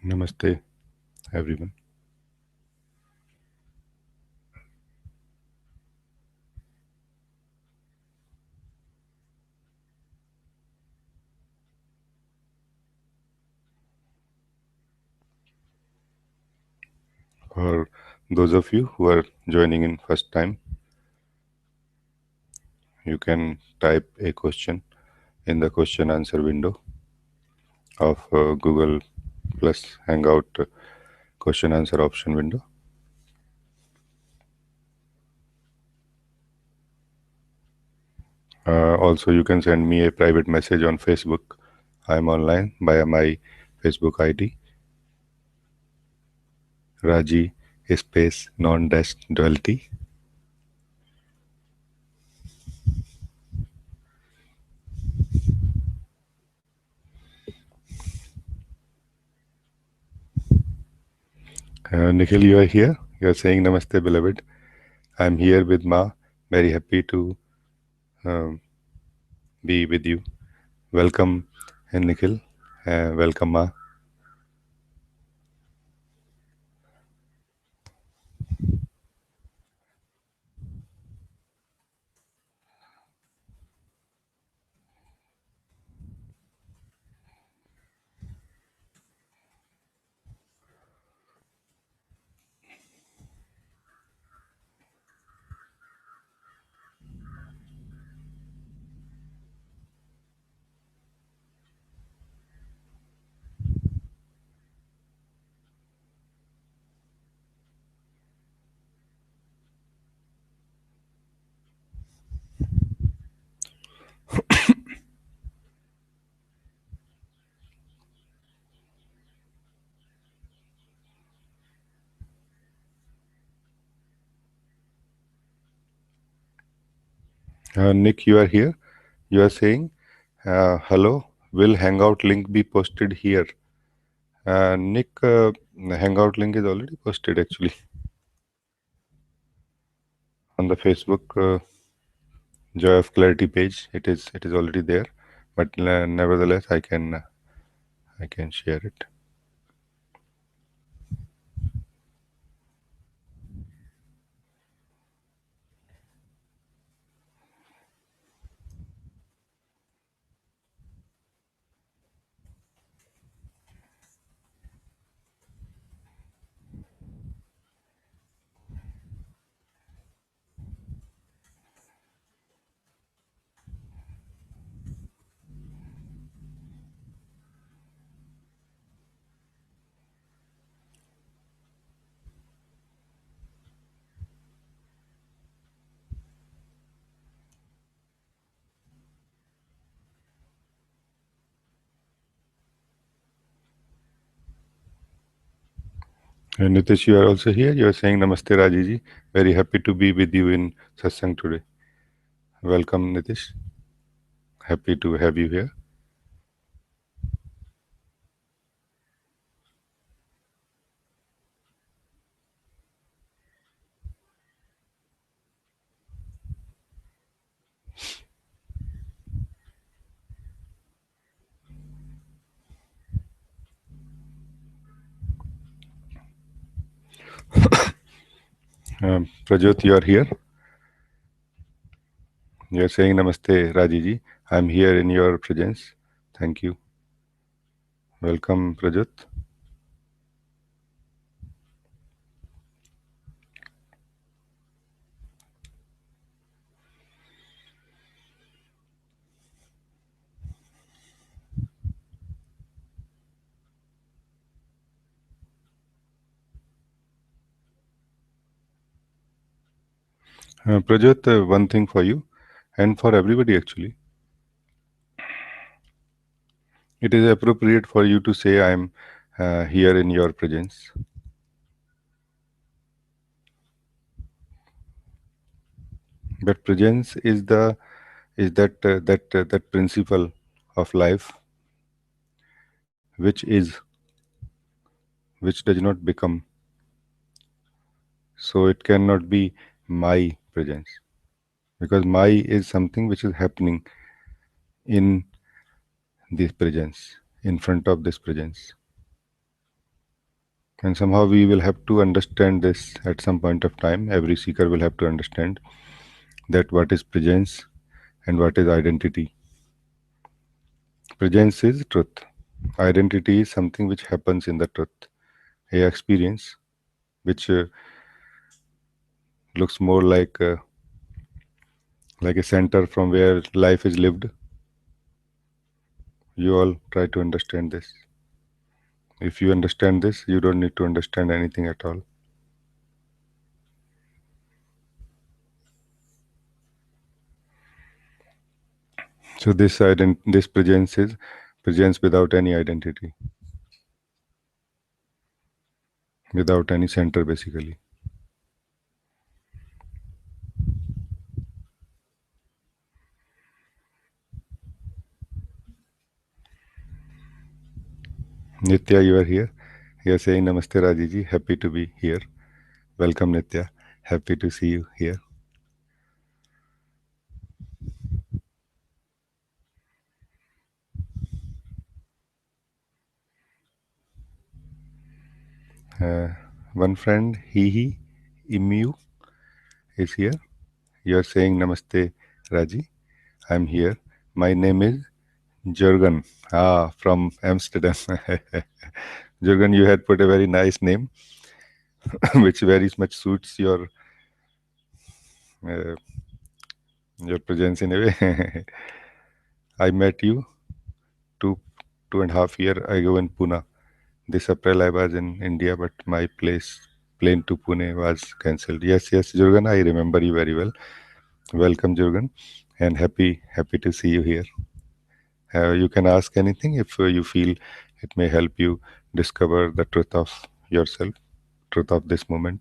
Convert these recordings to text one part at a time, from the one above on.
Namaste, everyone. For those of you who are joining in first time, you can type a question in the question answer window of Google Plus Hangout question answer option window. Also, you can send me a private message on Facebook. I'm online via my Facebook ID, Rajee space non-duality. Nikhil, you are here. You are saying Namaste, beloved. I'm here with Ma. Very happy to um, be with you. Welcome, Nikhil. Welcome, Ma. Nick, you are here. You are saying, hello, will Hangout link be posted here? Nick, Hangout link is already posted actually on the Facebook Joy of Clarity page. It is already there, but nevertheless, I can share it. And Nitish, you are also here. You are saying Namaste, Rajiji. Very happy to be with you in Satsang today. Welcome, Nitish. Happy to have you here. Prajot, you are here. You are saying Namaste, Rajiji. I'm here in your presence. Thank you. Welcome, Prajot. Prajot, one thing for you and for everybody actually. It is appropriate for you to say I'm here in your presence. But presence is that principle of life which is which does not become. So it cannot be my presence because my is something which is happening in this presence, in front of this presence. And somehow we will have to understand this at some point of time. Every seeker will have to understand that what is presence and what is identity. Presence is truth. Identity is something which happens in the truth. A experience which looks more like a center from where life is lived. You all try to understand this. If you understand this, you don't need to understand anything at all. So this presence is presence without any identity, without any center, basically. Nitya, you are here. You are saying Namaste, Rajee ji. Happy to be here. Welcome, Nitya. Happy to see you here. Uh, One friend, Imu, is here. You are saying Namaste, Raji. I'm here. My name is Jurgen. From Amsterdam. Jurgen, you had put a very nice name, which very much suits uh, your presence in a way. I met you two 2.5 year ago in Pune. This April I was in India, but my plane to Pune was cancelled. Yes, yes, Jurgen, I remember you very well. Welcome, Jurgen, and happy to see you here. You can ask anything if you feel it may help you discover the truth of yourself, truth of this moment.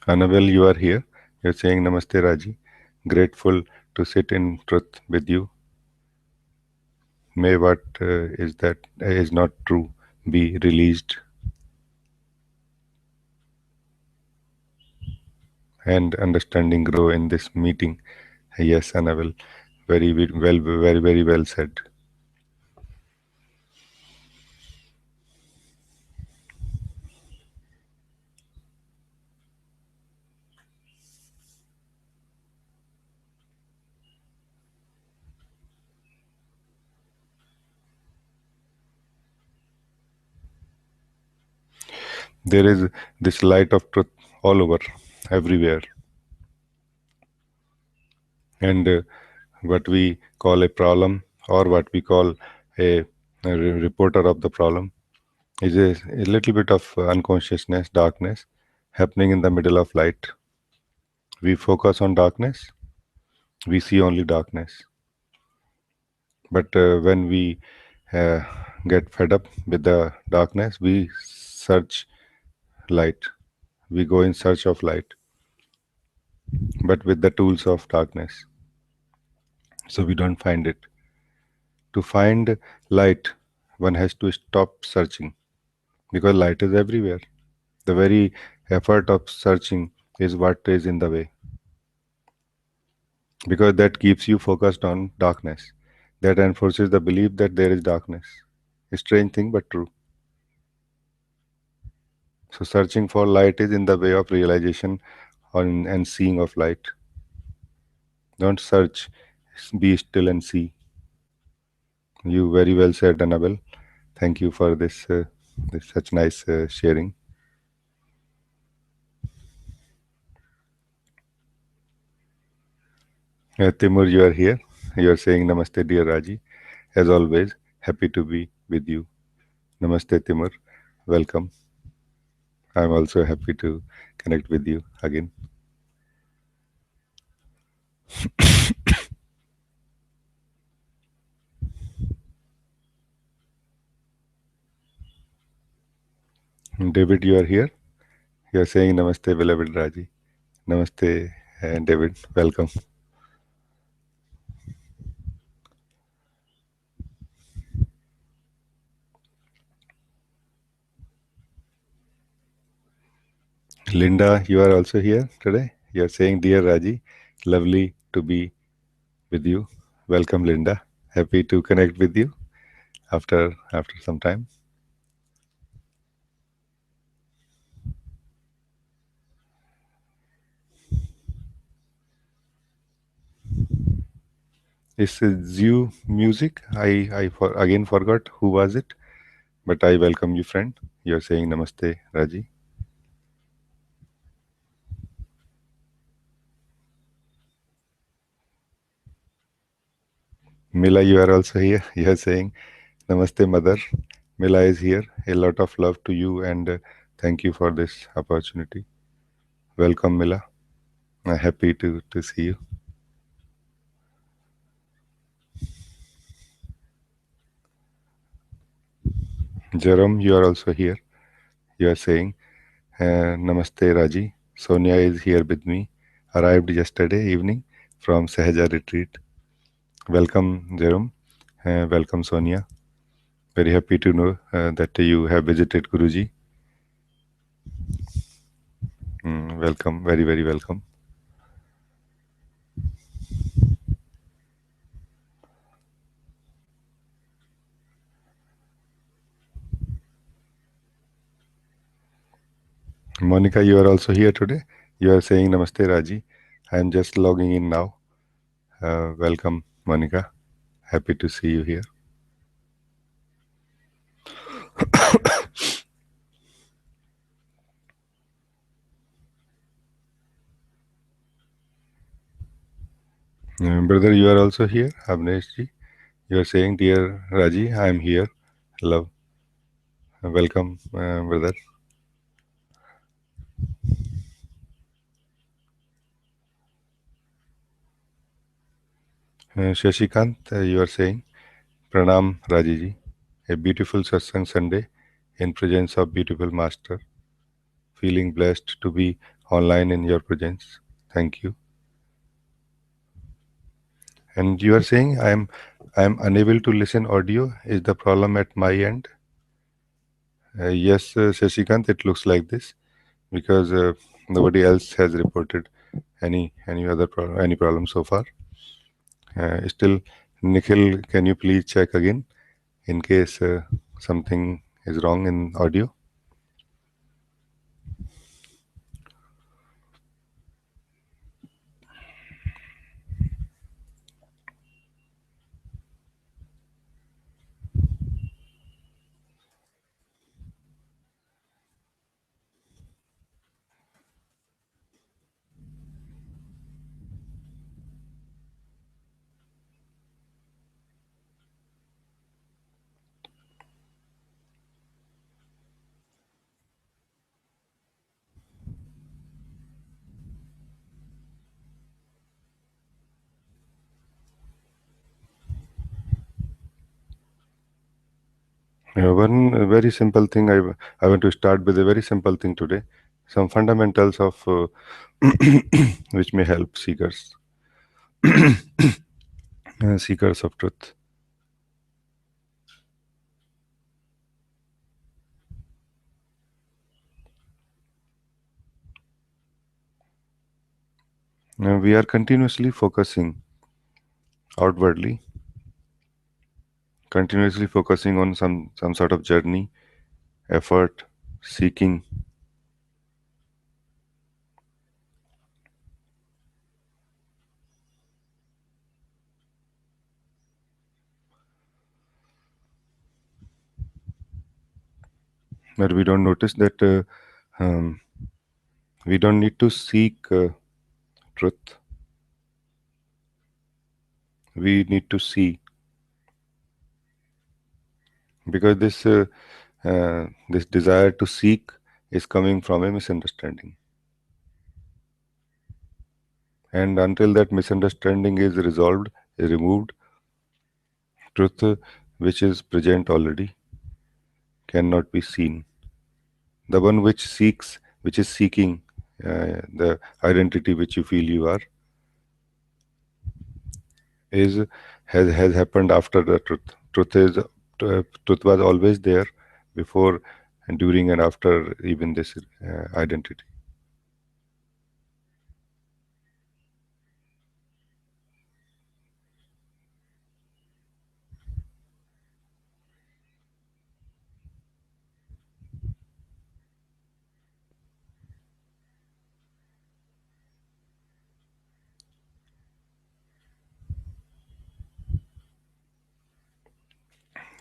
Annabelle, you are here. You're saying Namaste, Raji. Grateful to sit in truth with you. May what is that is not true be released, and understanding grow in this meeting. Yes, Annabelle, very well said. There is this light of truth all over, everywhere, and what we call a problem or what we call a, reporter of the problem is a little bit of unconsciousness, darkness happening in the middle of light. We focus on darkness, we see only darkness. But when we uh, get fed up with the darkness, we search light. We go in search of light, but with the tools of darkness. So we don't find it. To find light, one has to stop searching because light is everywhere. The very effort of searching is what is in the way because that keeps you focused on darkness. That enforces the belief that there is darkness. A strange thing, but true. So, searching for light is in the way of realization and seeing of light. Don't search, be still and see. You very well said, Annabelle. Thank you for this such nice sharing. Timur, you are here. You are saying Namaste, dear Raji. As always, happy to be with you. Namaste, Timur. Welcome. I'm also happy to connect with you again. David, you are here. You are saying Namaste, beloved Raji. Namaste, David. Welcome. Linda, you are also here today. You are saying, dear Raji, lovely to be with you. Welcome, Linda. Happy to connect with you after some time. This is Zoo Music. Again forgot who was it, but I welcome you, friend. You're saying Namaste, Raji. Mila, you are also here. You're saying Namaste, Mother. Mila is here. A lot of love to you and thank you for this opportunity. Welcome, Mila. Happy to see you. Jerome, you are also here. You are saying Namaste, Raji. Sonia is here with me. Arrived yesterday evening from Sahaja retreat. Welcome, Jerome. Welcome, Sonia. Very happy to know that you have visited Guruji. Welcome, very, very welcome. Monica, you are also here today. You are saying Namaste, Raji. I am just logging in now. Welcome, Monica. Happy to see you here. Brother, you are also here. Avnesh ji. You are saying, Dear Raji, I am here. Love. Welcome, brother. Shashikant, you are saying, Pranam Raji ji. A beautiful satsang Sunday in presence of beautiful master. Feeling blessed to be online in your presence. Thank you. And you are saying I am unable to listen audio. Is the problem at my end? Yes, Shashikant, it looks like this because nobody else has reported any other problem, any problem so far. Still, Nikhil, can you please check again in case something is wrong in audio? One very simple thing. I want to start with a very simple thing today. Some fundamentals of which may help seekers of truth. We are continuously focusing outwardly, continuously focusing on some sort of journey, effort, seeking. But we don't notice that we don't need to seek truth. We need to see because this desire to seek is coming from a misunderstanding. And until that misunderstanding is resolved, is removed, truth which is present already cannot be seen. The one which seeks, which is seeking the identity which you feel you are, is has happened after the truth. Truth was always there before and during and after even this identity.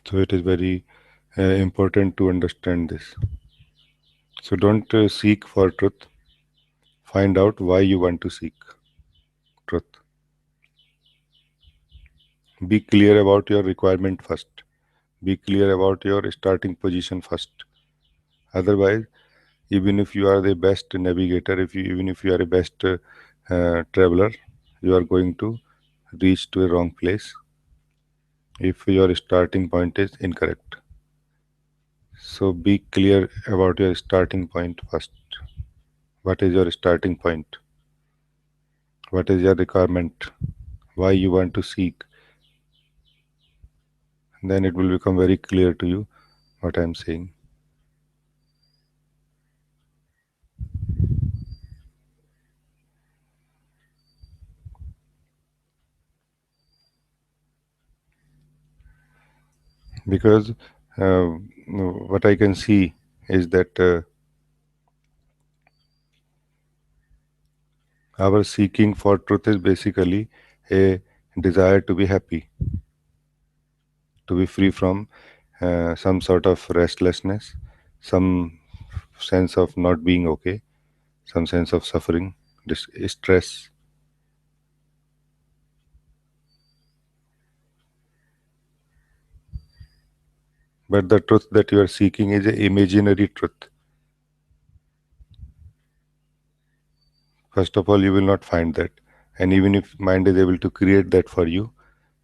So it is very important to understand this. So don't seek for truth. Find out why you want to seek truth. Be clear about your requirement first. Be clear about your starting position first. Otherwise, even if you are the best navigator, even if you are a best traveler, you are going to reach to a wrong place if your starting point is incorrect. So be clear about your starting point first. What is your starting point? What is your requirement? Why you want to seek? Then it will become very clear to you what I am saying. Because what I can see is that our seeking for truth is basically a desire to be happy, to be free from some sort of restlessness, some sense of not being okay, some sense of suffering, stress. But the truth that you are seeking is an imaginary truth. First of all, you will not find that. And even if mind is able to create that for you,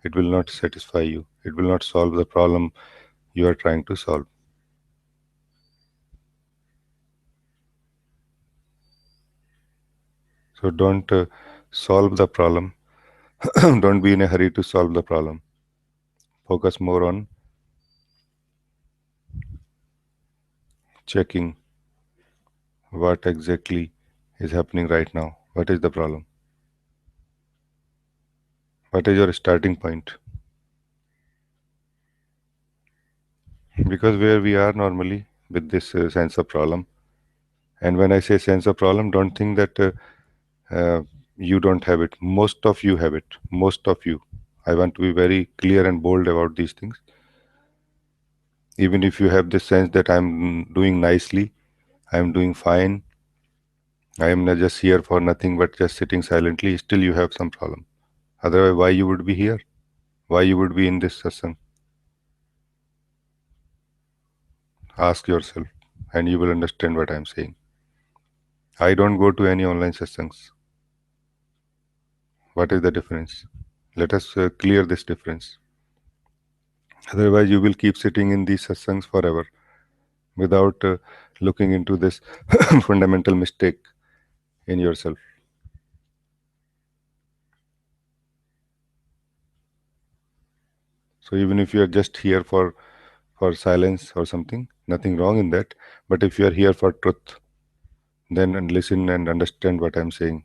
it will not satisfy you. It will not solve the problem you are trying to solve. So don't solve the problem. Don't be in a hurry to solve the problem. Focus more on checking what exactly is happening right now. What is the problem? What is your starting point? Because where we are normally with this sense of problem, and when I say sense of problem, don't think that uh, you don't have it. Most of you have it. Most of you. I want to be very clear and bold about these things. Even if you have this sense that I'm doing nicely, I'm doing fine, I am not just here for nothing but just sitting silently, still you have some problem. Otherwise, why you would be here? Why you would be in this satsang? Ask yourself, and you will understand what I'm saying. I don't go to any online satsangs. What is the difference? Let us clear this difference. Otherwise, you will keep sitting in these satsangs forever without looking into this fundamental mistake in yourself. So even if you are just here for silence or something, nothing wrong in that. But if you are here for truth, then and listen and understand what I'm saying.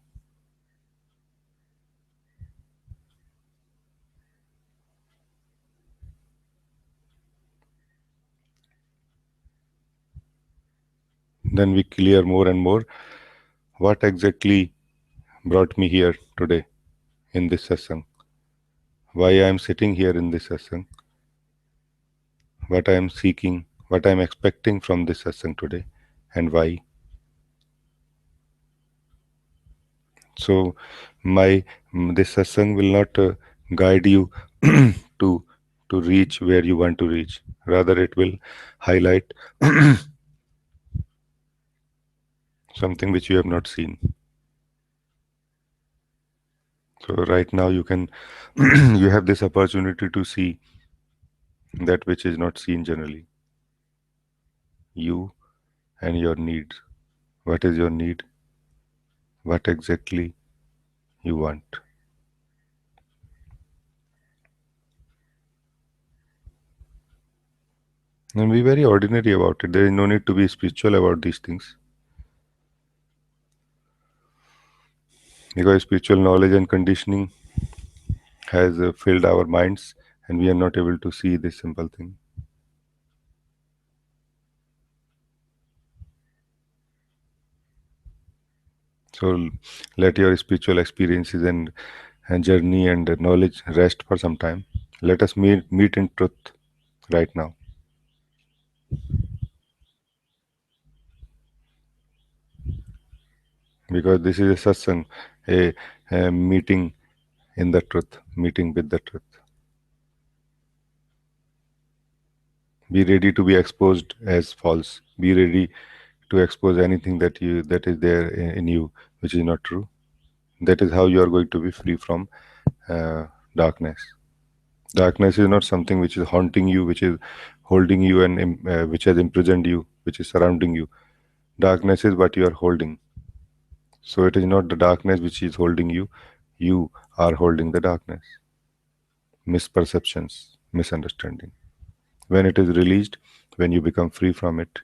Then we clear more and more what exactly brought me here today in this satsang. Why I am sitting here in this satsang. What I am seeking, what I am expecting from this satsang today, and why. So my this satsang will not guide you to to reach where you want to reach. Rather, it will highlight something which you have not seen. So right now you can you have this opportunity to see that which is not seen generally. You and your needs. What is your need? What exactly you want? And be very ordinary about it. There is no need to be spiritual about these things. Because spiritual knowledge and conditioning has filled our minds and we are not able to see this simple thing. So let your spiritual experiences and journey and knowledge rest for some time. Let us meet in truth. right now, because this is a satsang, a meeting in the truth, meeting with the truth. Be ready to be exposed as false. Be ready to expose anything that is there in you which is not true. That is how you are going to be free from darkness. Darkness is not something which is haunting you, which is holding you, and which has imprisoned you, which is surrounding you. Darkness is what you are holding. So it is not the darkness which is holding you. You are holding the darkness. Misperceptions, misunderstanding. When it is released, when you become free from it,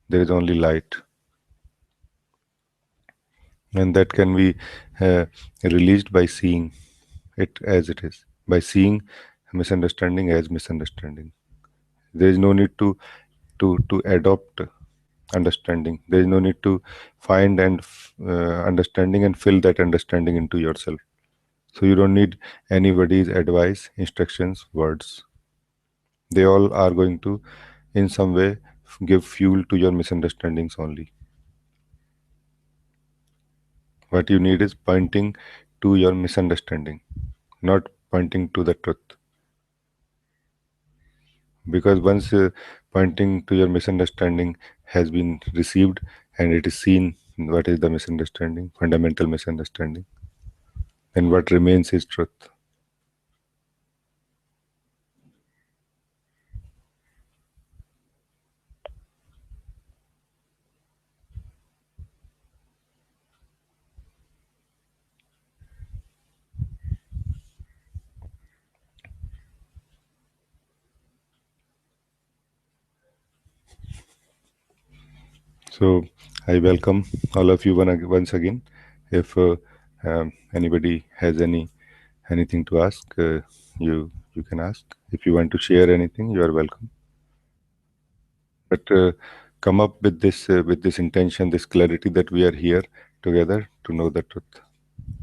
there is only light. And that can be uh, released by seeing it as it is, by seeing misunderstanding as misunderstanding. There is no need to adopt understanding. There is no need to find and understanding and fill that understanding into yourself. So you don't need anybody's advice, instructions, words. They all are going to, in some way, give fuel to your misunderstandings only. What you need is pointing to your misunderstanding, not pointing to the truth. Because once pointing to your misunderstanding has been received and it is seen what is the misunderstanding, fundamental misunderstanding, then what remains is truth. So I welcome all of you once again. If anybody has anything to ask, you can ask. If you want to share anything, you are welcome. But come up with this intention, this clarity that we are here together to know the truth,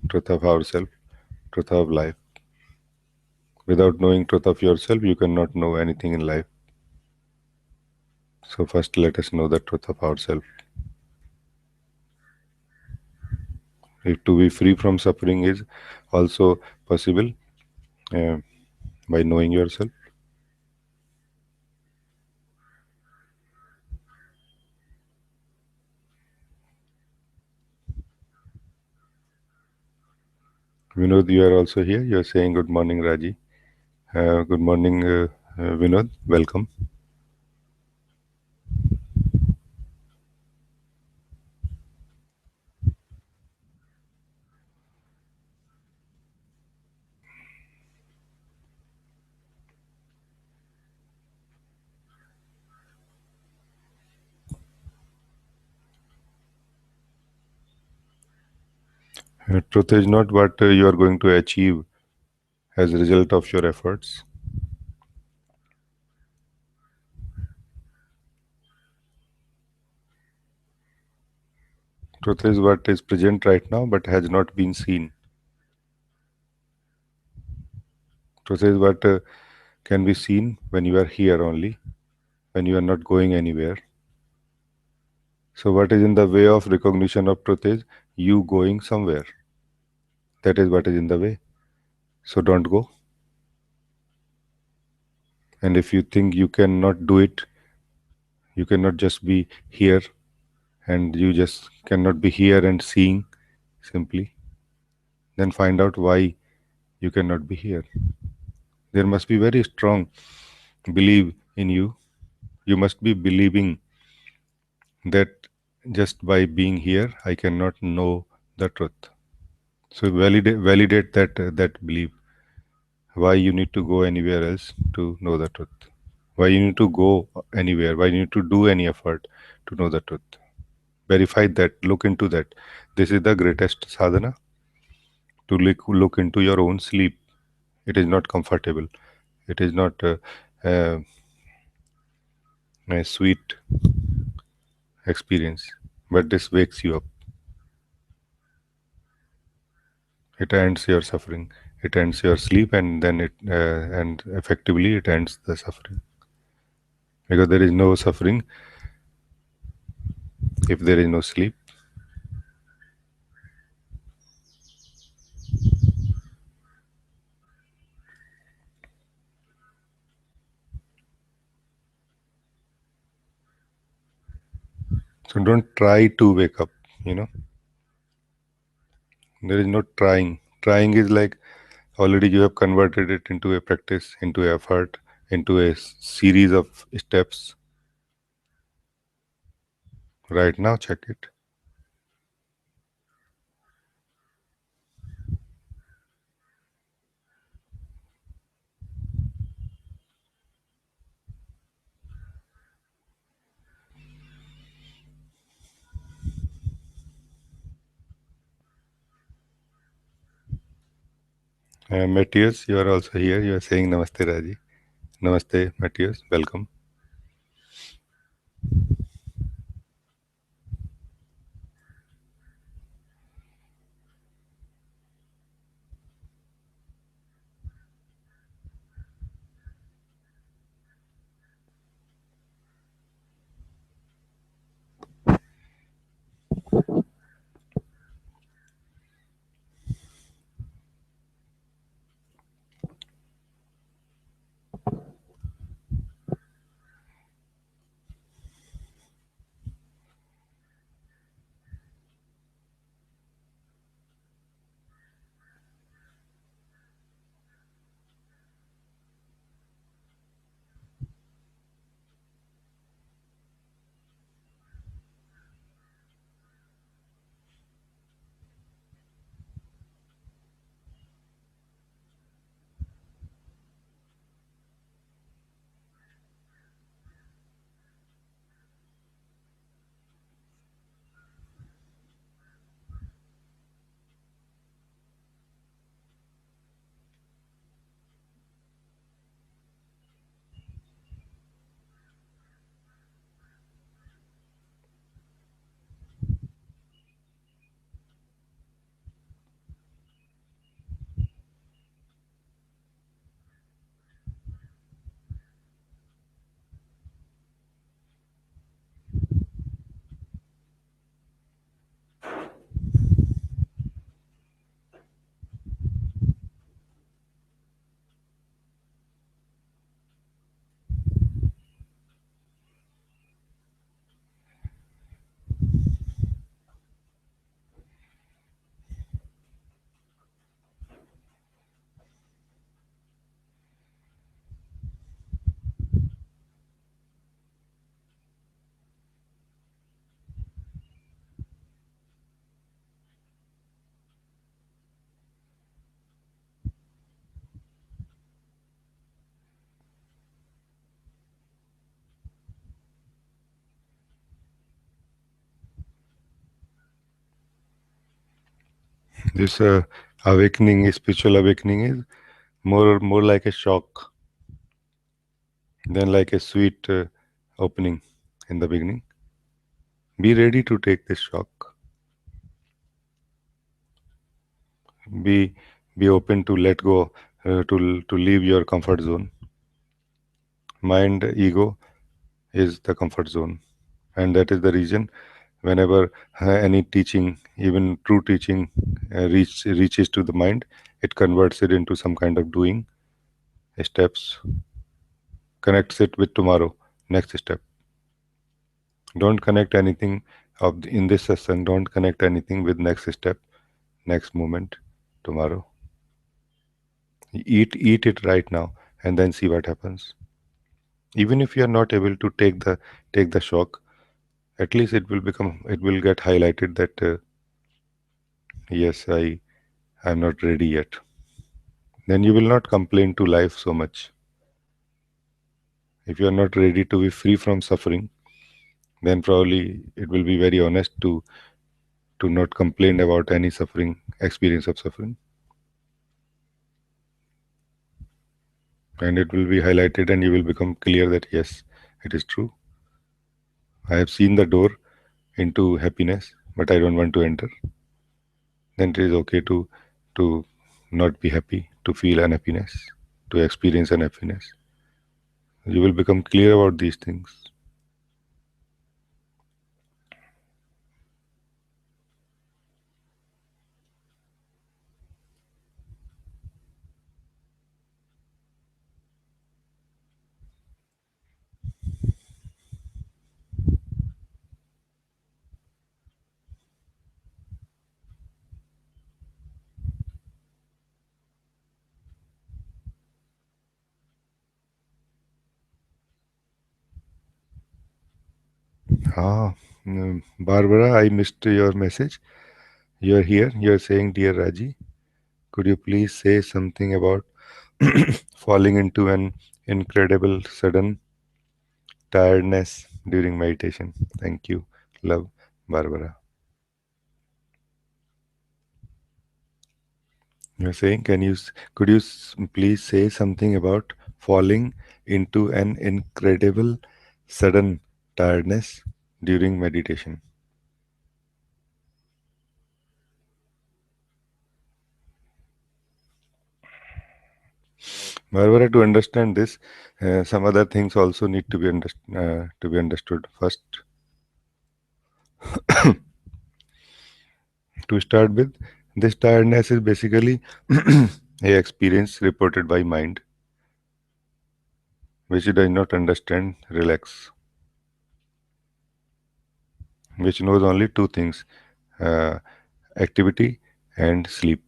truth of ourselves, truth of life. Without knowing truth of yourself, you cannot know anything in life. So first, let us know the truth of ourselves. If to be free from suffering is also possible uh, by knowing yourself. Vinod, you are also here. You are saying good morning, Rajee. Good morning, Vinod. Welcome. Truth is not what you are going to achieve as a result of your efforts. Truth is what is present right now but has not been seen. Truth is what can be seen when you are here only, when you are not going anywhere. So, what is in the way of recognition of truth is you going somewhere. That is what is in the way. So, don't go. And if you think you cannot do it, you cannot just be here, and you just cannot be here and seeing simply, then find out why you cannot be here. There must be very strong belief in you. You must be believing that just by being here, I cannot know the truth. So validate that belief. Why you need to go anywhere else to know the truth? Why you need to go anywhere? Why you need to do any effort to know the truth? Verify that. Look into that. This is the greatest sadhana, to look into your own sleep. It is not comfortable. It is not uh, a sweet experience, but this wakes you up. It ends your suffering. It ends your sleep, and then and effectively it ends the suffering, because there is no suffering if there is no sleep. So don't try to wake up. You know, there is no trying. Trying is like already you have converted it into a practice, into effort, into a series of steps. Right now, check it. Matthias, you are also here. You are saying Namaste, Raji. Namaste, Matthias. Welcome. This awakening, spiritual awakening, is more like a shock than like a sweet opening in the beginning. Be ready to take this shock. Be be open to let go, to leave your comfort zone. Mind, ego is the comfort zone, and that is the reason whenever any teaching, even true teaching, reaches to the mind, it converts it into some kind of doing steps, connects it with tomorrow, next step. Don't connect anything in this session. Don't connect anything with next step, next moment, tomorrow. Eat it right now, and then see what happens. Even if you are not able to take the shock, at least it will get highlighted that yes, I'm not ready yet. Then you will not complain to life so much. If you are not ready to be free from suffering, then probably it will be very honest to not complain about any suffering, experience of suffering. And it will be highlighted, and you will become clear that yes, it is true. I have seen the door into happiness, but I don't want to enter. Then it is okay to to not be happy, to feel unhappiness, to experience unhappiness. You will become clear about these things. Ah, Barbara, I missed your message. You're here. You're saying, Dear Raji, could you please say something about falling into an incredible sudden tiredness during meditation? Thank you. Love, Barbara. You're saying, could you please say something about falling into an incredible sudden tiredness during meditation? Barbara, to understand this, some other things also need to be understood. First, to start with, this tiredness is basically a experience reported by mind, which it does not understand, relax, which knows only two things: uh, activity and sleep.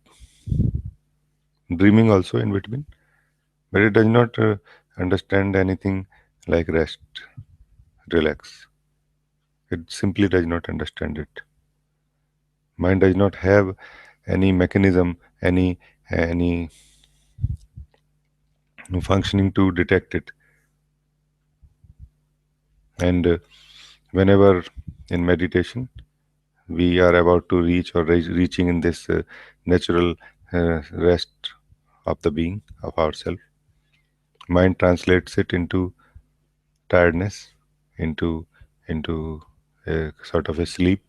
Dreaming also in between, but it does not understand anything like rest, relax. It simply does not understand it. Mind does not have any mechanism, any functioning to detect it. And whenever in meditation we are about to reach or reaching in this natural rest of the being of ourself, mind translates it into tiredness, into into a sort of a sleep.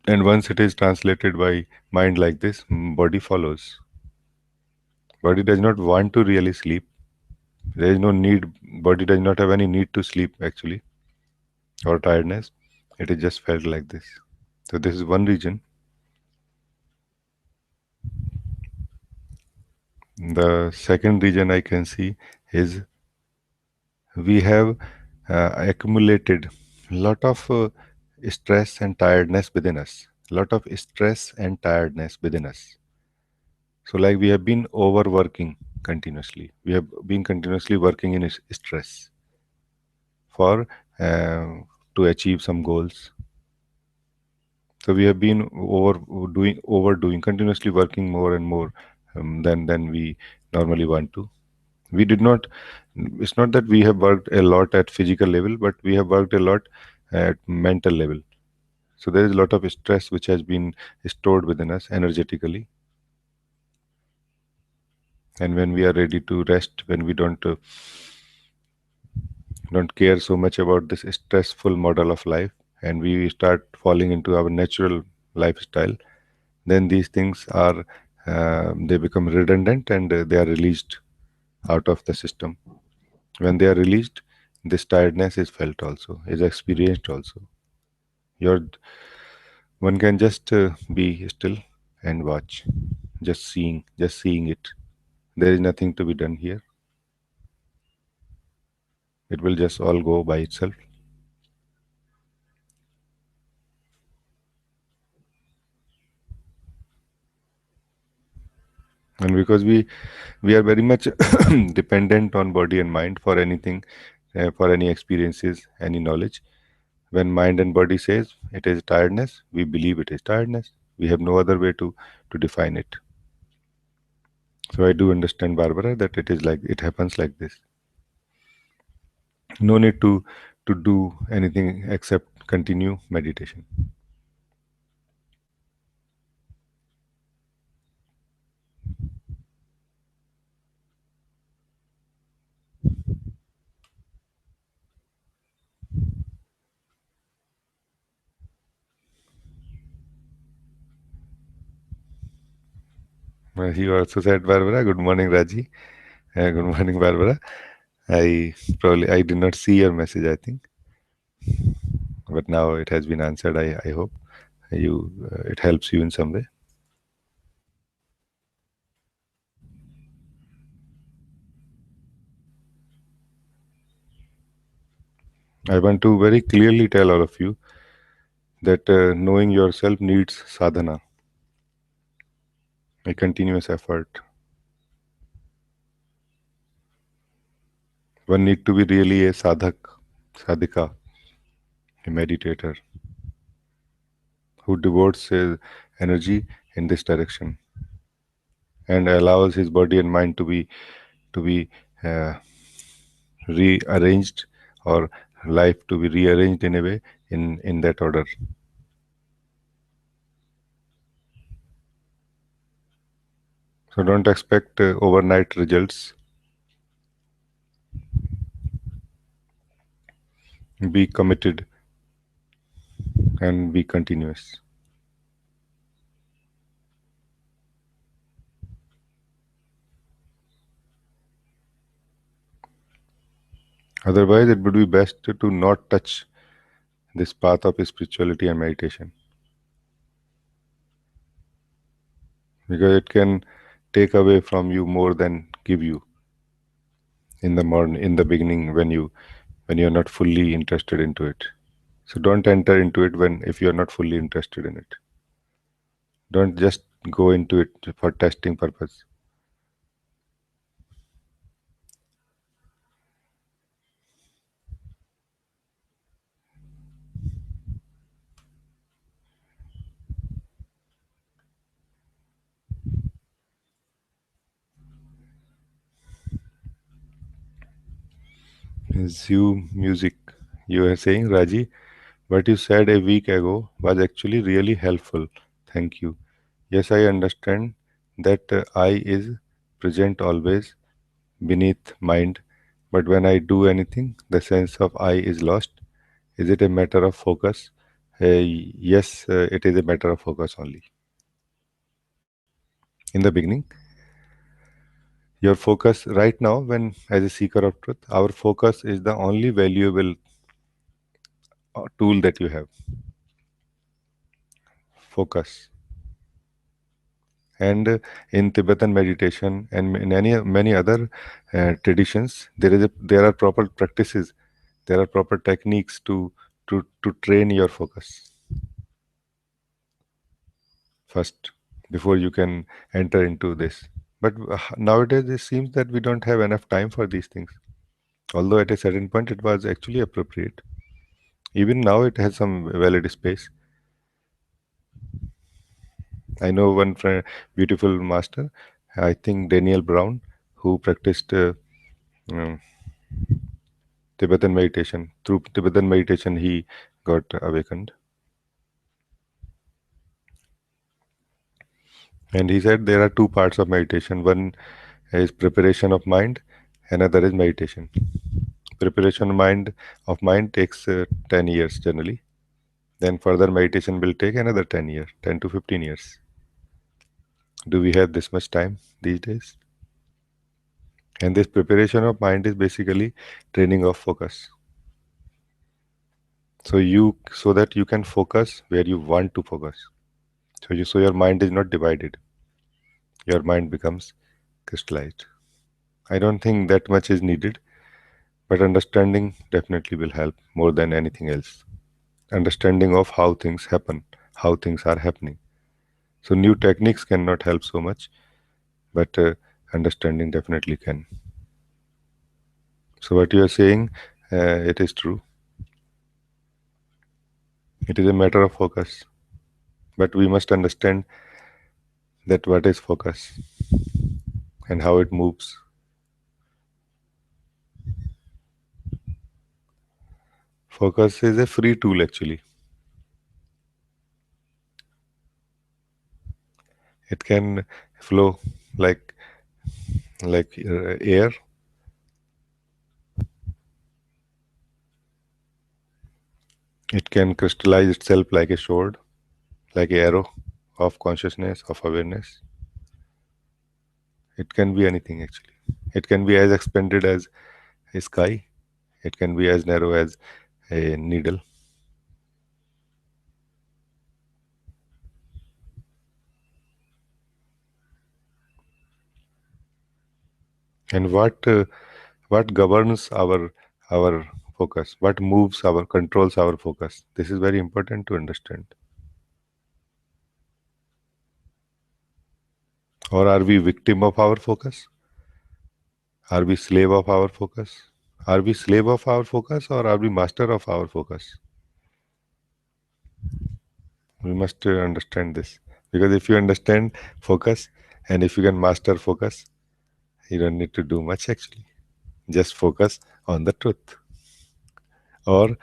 And once it is translated by mind like this, body follows. Body does not want to really sleep. There is no need. Body does not have any need to sleep actually, or tiredness. It is just felt like this. So this is one region. The second region I can see is we have accumulated lot of stress and tiredness within us. Lot of stress and tiredness within us. So like we have been overworking continuously. We have been continuously working in stress for to achieve some goals. So we have been overdoing, continuously working more and more than we normally want to. We did not. It's not that we have worked a lot at physical level, but we have worked a lot at mental level. So there is a lot of stress which has been stored within us energetically. And when we are ready to rest, when we don't care so much about this stressful model of life, and we start falling into our natural lifestyle, then these things are they become redundant and they are released out of the system. When they are released, this tiredness is felt also, is experienced also. Your one can just be still and watch, just seeing it. There is nothing to be done here. It will just all go by itself. And because we are very much dependent on body and mind for anything, for any experiences, any knowledge. When mind and body says it is tiredness, we believe it is tiredness. We have no other way to define it. So I do understand, Barbara, that it is like it happens like this. No need to do anything except continue meditation. He also said, Barbara, good morning, Rajee. Good morning, Barbara. I did not see your message, I think, but now it has been answered. I hope it helps you in some way. I want to very clearly tell all of you that knowing yourself needs sadhana, a continuous effort. One need to be really a sadhak, sadhika, a meditator who devotes his energy in this direction and allows his body and mind to be uh, rearranged, or life to be rearranged in a way in that order. So don't expect overnight results. Be committed and be continuous. Otherwise, it would be best to not touch this path of spirituality and meditation, because it can take away from you more than give you in the morning, in the beginning, when you're not fully interested into it. So don't enter into it when if you're not fully interested in it. Don't just go into it for testing purpose. Zoo music. You are saying, Raji, what you said a week ago was actually really helpful. Thank you. Yes, I understand that I is present always beneath mind, but when I do anything, the sense of I is lost. Is it a matter of focus? Yes, it is a matter of focus only. In the beginning, your focus right now, when as a seeker of truth, our focus is the only valuable tool that you have. Focus. And in Tibetan meditation and in many other traditions, there are proper practices, there are proper techniques to train your focus first before you can enter into this. But nowadays it seems that we don't have enough time for these things. Although at a certain point it was actually appropriate. Even now it has some valid space. I know one friend, beautiful master, I think Daniel Brown, who practiced um, Tibetan meditation. Through Tibetan meditation, he got awakened. And he said there are two parts of meditation. One is preparation of mind, another is meditation. Preparation of mind takes 10 years generally. Then further meditation will take another 10 years, 10 to 15 years. Do we have this much time these days? And this preparation of mind is basically training of focus. So that you can focus where you want to focus. So your mind is not divided. Your mind becomes crystallized. I don't think that much is needed, but understanding definitely will help more than anything else. Understanding of how things happen, how things are happening. So new techniques cannot help so much, but understanding definitely can. So what you are saying, it is true. It is a matter of focus, but we must understand that what is focus and how it moves. Focus is a free tool actually. It can flow like air. It can crystallize itself like a sword, like an arrow of consciousness, of awareness. It can be anything actually. It can be as expanded as a sky. It can be as narrow as a needle. And what governs our focus? What moves our controls our focus? This is very important to understand. Or are we victim of our focus? Are we slave of our focus? Are we slave of our focus or are we master of our focus? We must understand this. Because if you understand focus and if you can master focus, you don't need to do much actually. Just focus on the truth. Or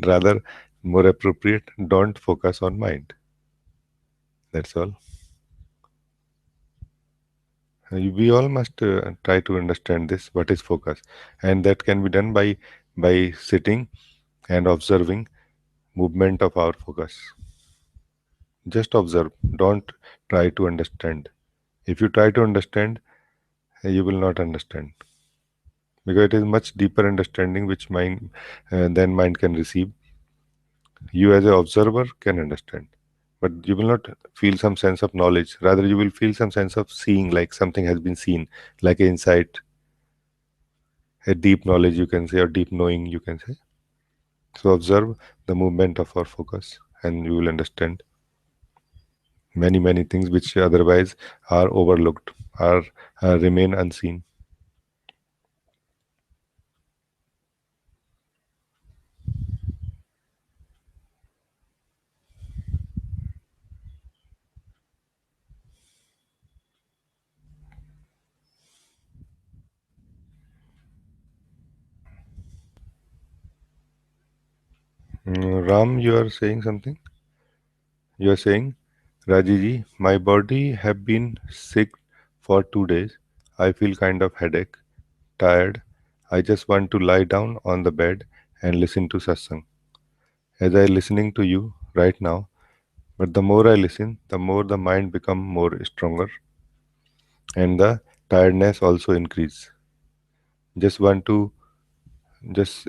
rather, more appropriate, don't focus on mind. That's all. We all must try to understand this. What is focus? And that can be done by sitting and observing movement of our focus. Just observe. Don't try to understand. If you try to understand, you will not understand because it is much deeper understanding which mind than mind can receive. You as an observer can understand, but you will not feel some sense of knowledge. Rather, you will feel some sense of seeing, like something has been seen, like an insight, a deep knowledge you can say, or deep knowing you can say. So observe the movement of our focus, and you will understand many things which otherwise are overlooked, are remain unseen. Ram, you are saying something. You are saying, Rajiji, my body have been sick for 2 days. I feel kind of headache, tired. I just want to lie down on the bed and listen to satsang. As I listening to you right now, but the more I listen, the more the mind become more stronger and the tiredness also increase. Just want to just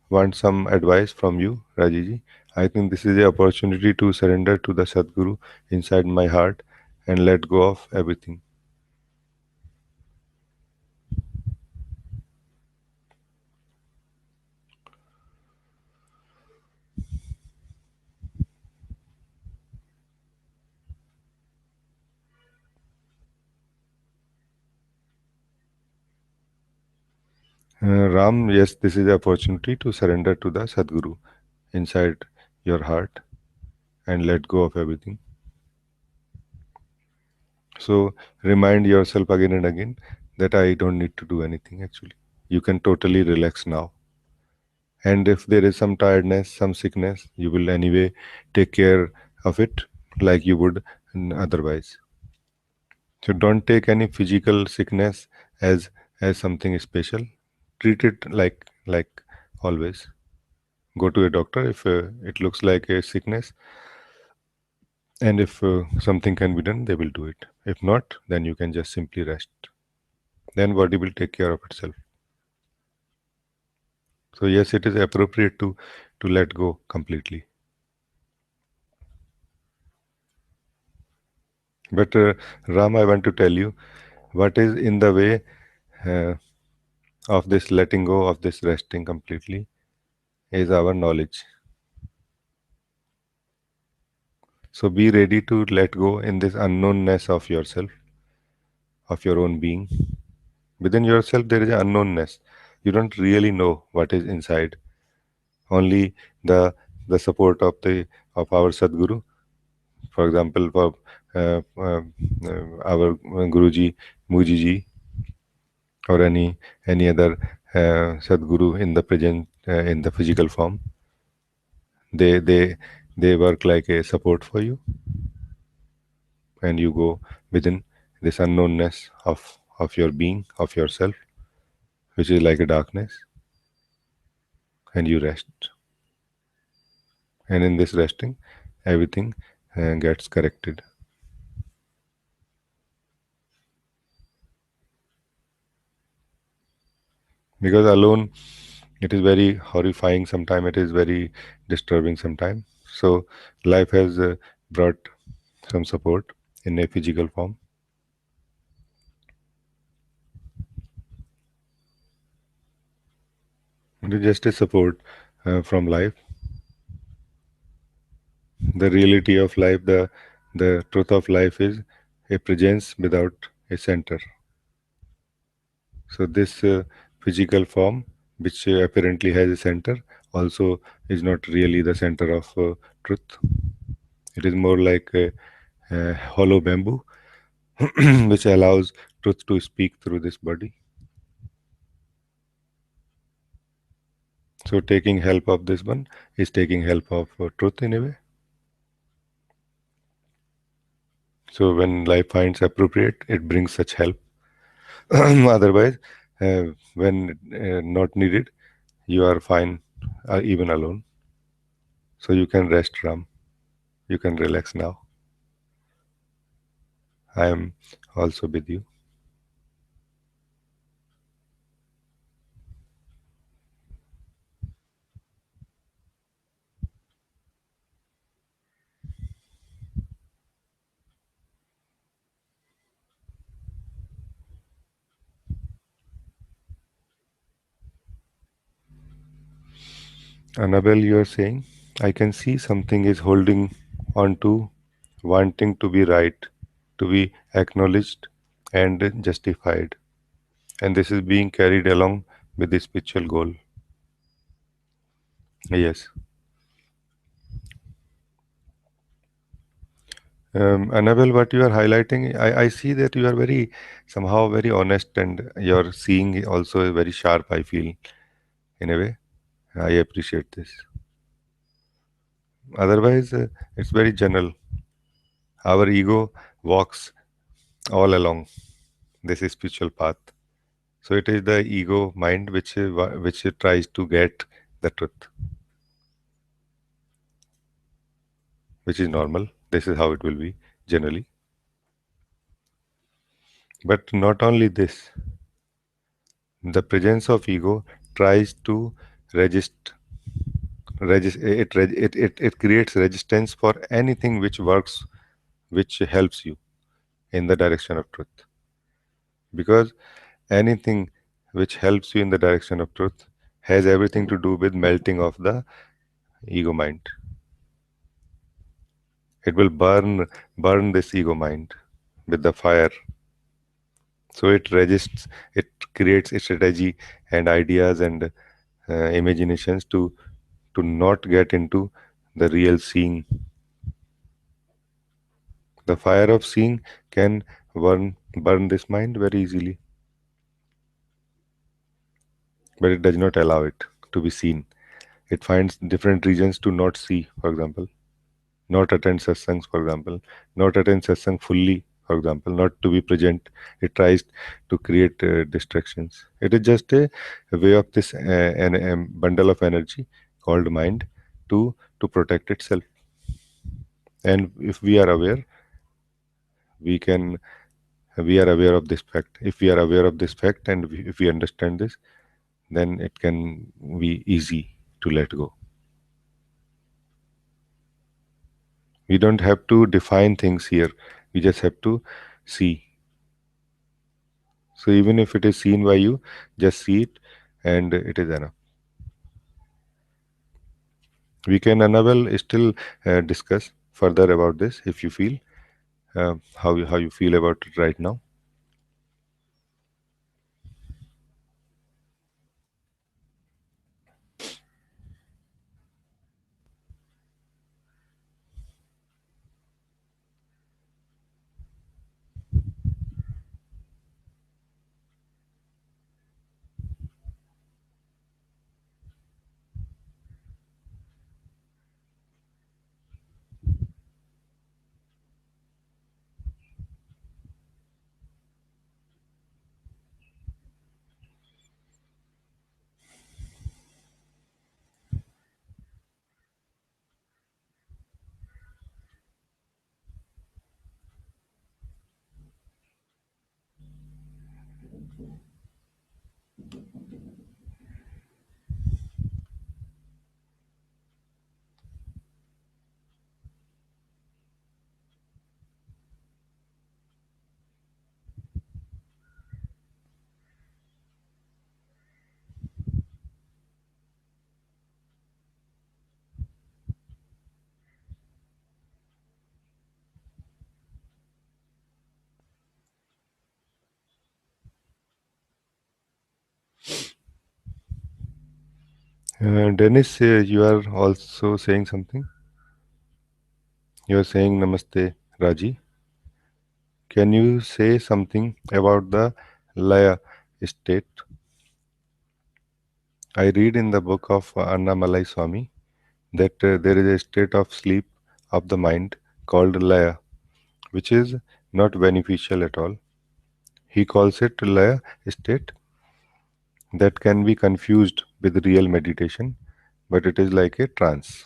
want some advice from you, Rajiji. I think this is the opportunity to surrender to the Sadguru inside my heart and let go of everything. Ram, yes, this is the opportunity to surrender to the Sadguru inside your heart and let go of everything. So remind yourself again and again that I don't need to do anything actually. You can totally relax now. And if there is some tiredness, some sickness, you will anyway take care of it like you would otherwise. So don't take any physical sickness as something special. Treat it like always. Go to a doctor if it looks like a sickness, and if something can be done, they will do it. If not, then you can just simply rest. Then body will take care of itself. So yes, it is appropriate to let go completely. But Ram, I want to tell you what is in the way uh, of this letting go, of this resting completely, is our knowledge. So be ready to let go in this unknownness of yourself, of your own being. Within yourself, there is an unknownness. You don't really know what is inside. Only the support of our Sadguru. For example, for our Guruji, Mujiji, or any other Sadguru in the present in the physical form, they they they work like a support for you, and you go within this unknownness of your being, of yourself, which is like a darkness, and you rest. And in this resting, everything gets corrected. because alone it is very horrifying sometimes, it is very disturbing sometimes. So life has brought some support in a physical form. It is just a support from life. The reality of life, the truth of life is a presence without a center. So this physical form, which apparently has a center, also is not really the center of truth. It is more like a hollow bamboo, which allows truth to speak through this body. So taking help of this one is taking help of truth in a way. So when life finds appropriate, it brings such help. Otherwise, when not needed, you are fine, even alone. So you can rest, Ram. You can relax now. I am also with you. Annabelle, you are saying, I can see something is holding on to, wanting to be right, to be acknowledged and justified. And this is being carried along with the spiritual goal. Yes. Annabelle, what you are highlighting, I see that you are very, somehow very honest, and your seeing also is very sharp, I feel, in a way. I appreciate this. Otherwise, it's very general. Our ego walks all along this spiritual path. So it is the ego mind which tries to get the truth, which is normal. This is how it will be generally. But not only this, the presence of ego tries to resist. It creates resistance for anything which works, which helps you in the direction of truth. Because anything which helps you in the direction of truth has everything to do with melting of the ego mind. It will burn this ego mind with the fire. So it resists, it creates a strategy and ideas and imaginations to not get into the real seeing. The fire of seeing can burn this mind very easily, but it does not allow it to be seen. It finds different reasons to not see, for example, not attend satsangs, for example, not attend satsang fully, for example, not to be present. It tries to create distractions. It is just a way of this a bundle of energy called mind to protect itself. And if we are aware, we can we are aware of this fact. If we are aware of this fact and if we understand this, then it can be easy to let go. We don't have to define things here. We just have to see. So even if it is seen by you, just see it and it is enough. We can, Annabelle, still discuss further about this if you feel how you feel about it right now. Dennis, you are also saying something. You are saying Namaste, Raji. Can you say something about the Laya state? I read in the book of Annamalai Swami that there is a state of sleep of the mind called Laya, which is not beneficial at all. He calls it Laya state that can be confused with real meditation, but it is like a trance.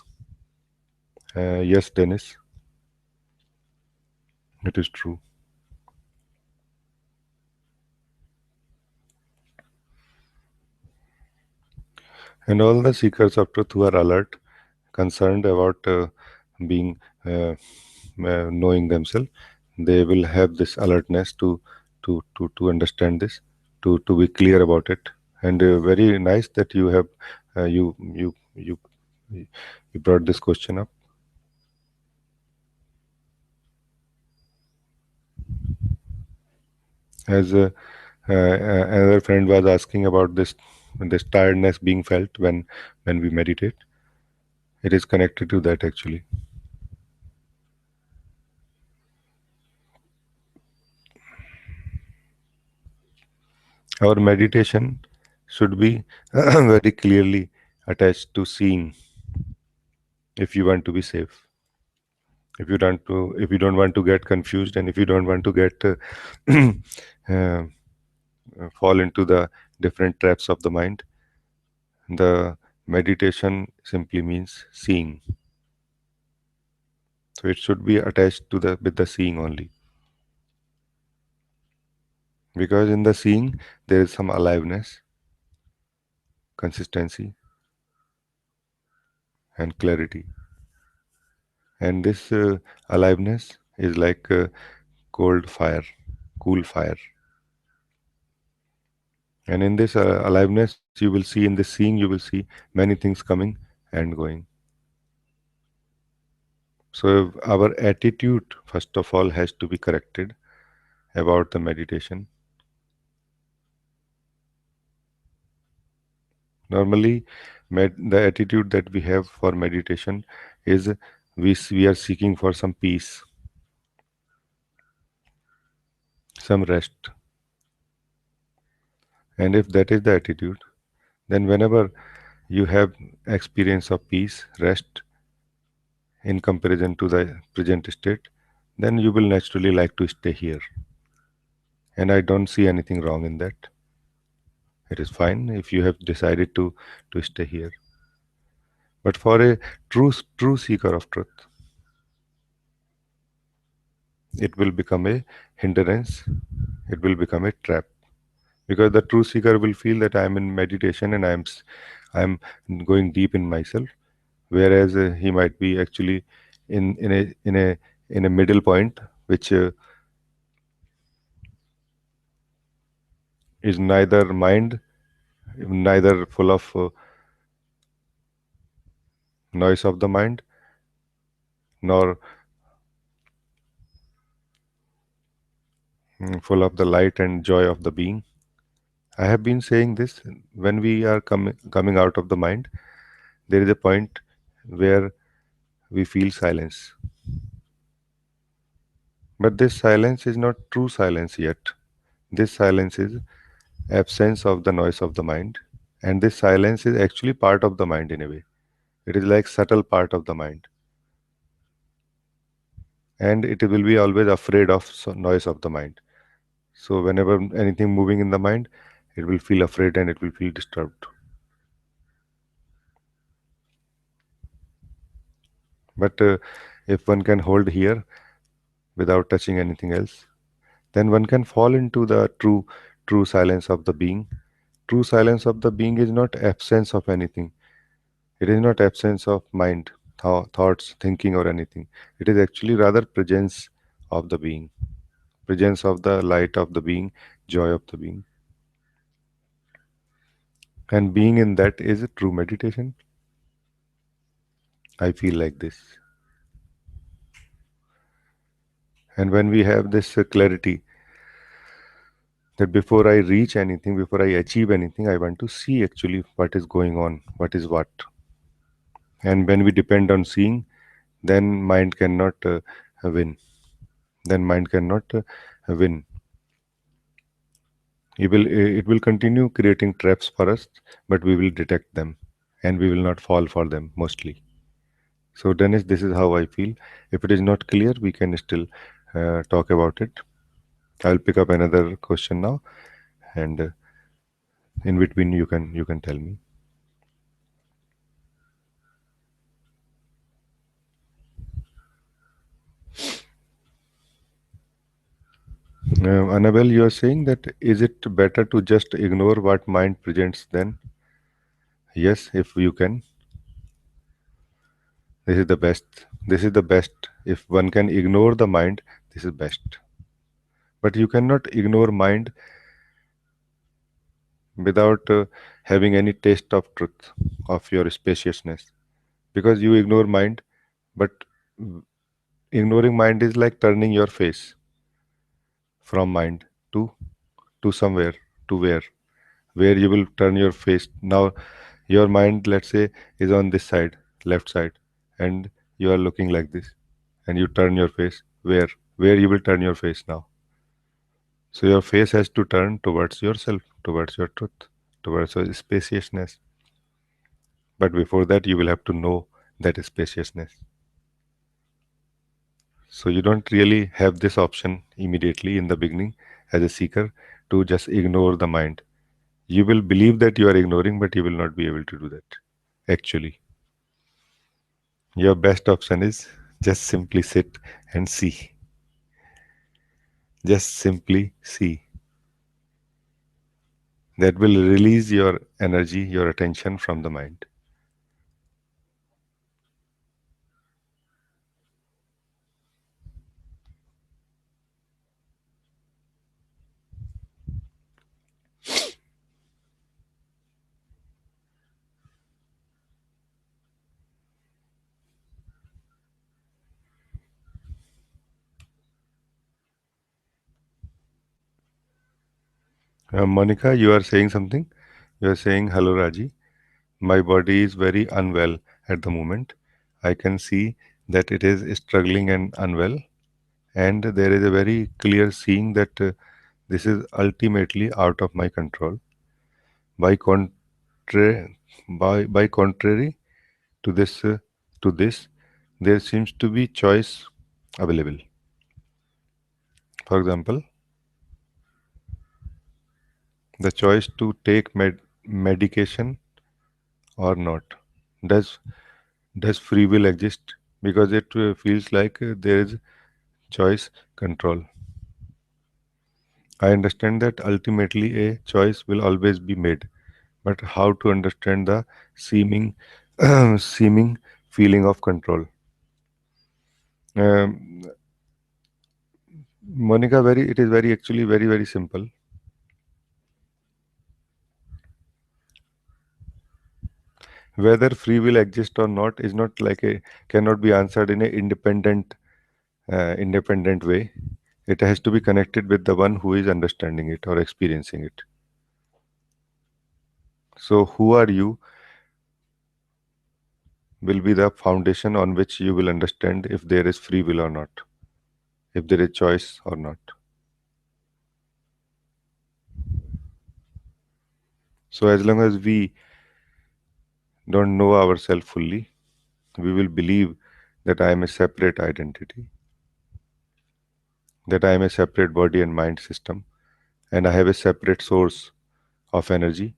Yes, Dennis, it is true. And all the seekers of truth who are alert, concerned about being knowing themselves, they will have this alertness to understand this, to be clear about it. And very nice that you have you brought this question up. As another friend was asking about this tiredness being felt when we meditate, it is connected to that actually. Our meditation should be very clearly attached to seeing if you want to be safe. If you don't want to get confused, and if you don't want to get uh, fall into the different traps of the mind, the meditation simply means seeing. So it should be attached to the with the seeing only, because in the seeing there is some aliveness, consistency, and clarity. And this aliveness is like cold fire, cool fire. And in this aliveness, you will see, in this seeing, you will see many things coming and going. So, our attitude, first of all, has to be corrected about the meditation. Normally, the attitude that we have for meditation is we are seeking for some peace, some rest. And if that is the attitude, then whenever you have experience of peace, rest, in comparison to the present state, then you will naturally like to stay here. And I don't see anything wrong in that. It is fine if you have decided to stay here. But for a true seeker of truth, it will become a hindrance. It will become a trap, because the true seeker will feel that I am in meditation and I am going deep in myself, whereas he might be actually in a middle point, which is neither mind, neither full of noise of the mind, nor full of the light and joy of the being. I have been saying this, when we are coming out of the mind, there is a point where we feel silence. But this silence is not true silence yet. This silence is absence of the noise of the mind. And this silence is actually part of the mind in a way. It is like subtle part of the mind. And it will be always afraid of noise of the mind. So whenever anything moving in the mind, it will feel afraid and it will feel disturbed. But if one can hold here without touching anything else, then one can fall into the true silence of the being. True silence of the being is not absence of anything. It is not absence of mind, thoughts, thinking, or anything. It is actually rather presence of the being, presence of the light of the being, joy of the being. And being in that is true meditation. I feel like this. And when we have this clarity that before I reach anything, before I achieve anything, I want to see actually what is going on, what is what. And when we depend on seeing, then mind cannot win. Then mind cannot win. It will continue creating traps for us, but we will detect them and we will not fall for them mostly. So, Dennis, this is how I feel. If it is not clear, we can still talk about it. I'll pick up another question now, and in between, you can tell me. Annabelle, you are saying that is it better to just ignore what mind presents then? Yes, if you can. This is the best. This is the best. If one can ignore the mind, this is best. But you cannot ignore mind without having any taste of truth, of your spaciousness. Because you ignore mind, but ignoring mind is like turning your face from mind to somewhere, to where you will turn your face. Now your mind, let's say, is on this side, left side, and you are looking like this, and you turn your face where you will turn your face now. So your face has to turn towards yourself, towards your truth, towards your spaciousness. But before that, you will have to know that spaciousness. So you don't really have this option immediately in the beginning as a seeker to just ignore the mind. You will believe that you are ignoring, but you will not be able to do that. Actually, your best option is just simply sit and see. Just simply see. That will release your energy, your attention from the mind. Monica, you are saying something? You are saying, hello, Raji. My body is very unwell at the moment. I can see that it is struggling and unwell, and there is a very clear seeing that this is ultimately out of my control. By by contrary to this, there seems to be choice available. For example, the choice to take medication or not. Does free will exist? Because it feels like there is choice control. I understand that ultimately a choice will always be made, but how to understand the seeming seeming feeling of control? Um, Monica, very it is very actually very simple. Whether free will exists or not is not like a cannot be answered in a independent way. It has to be connected with the one who is understanding it or experiencing it. So, who are you will be the foundation on which you will understand if there is free will or not, if there is choice or not. So, as long as we don't know ourselves fully, we will believe that I am a separate identity, that I am a separate body and mind system, and I have a separate source of energy.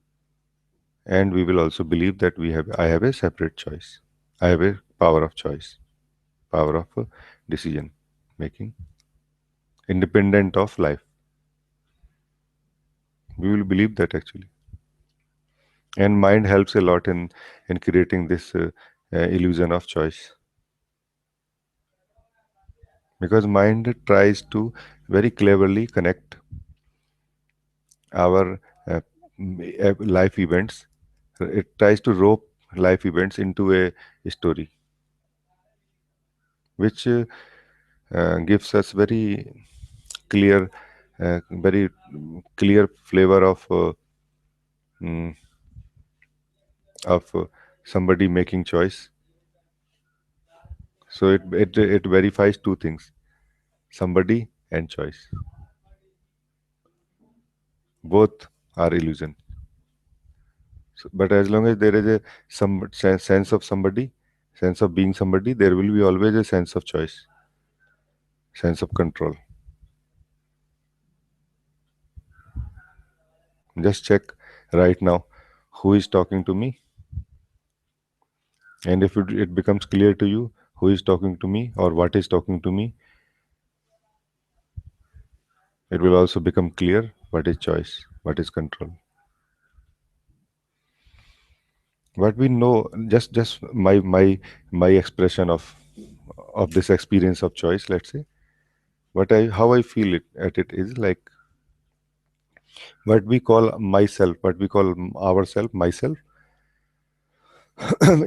And we will also believe that I have a separate choice. I have a power of choice, power of decision making, independent of life. We will believe that actually. And mind helps a lot in creating this illusion of choice, because mind tries to very cleverly connect our life events. It tries to rope life events into a story, which gives us very clear very clear flavor mm, of somebody making choice. So it verifies two things: somebody and choice. Both are illusion. So, but as long as there is a sense of somebody, sense of being somebody, there will be always a sense of choice, sense of control. Just check right now who is talking to me, and if it becomes clear to you who is talking to me or what is talking to me, it will also become clear what is choice, what is control. What we know, just my expression of this experience of choice, let's say, what I how I feel it at it is like what we call myself, what we call ourself, myself,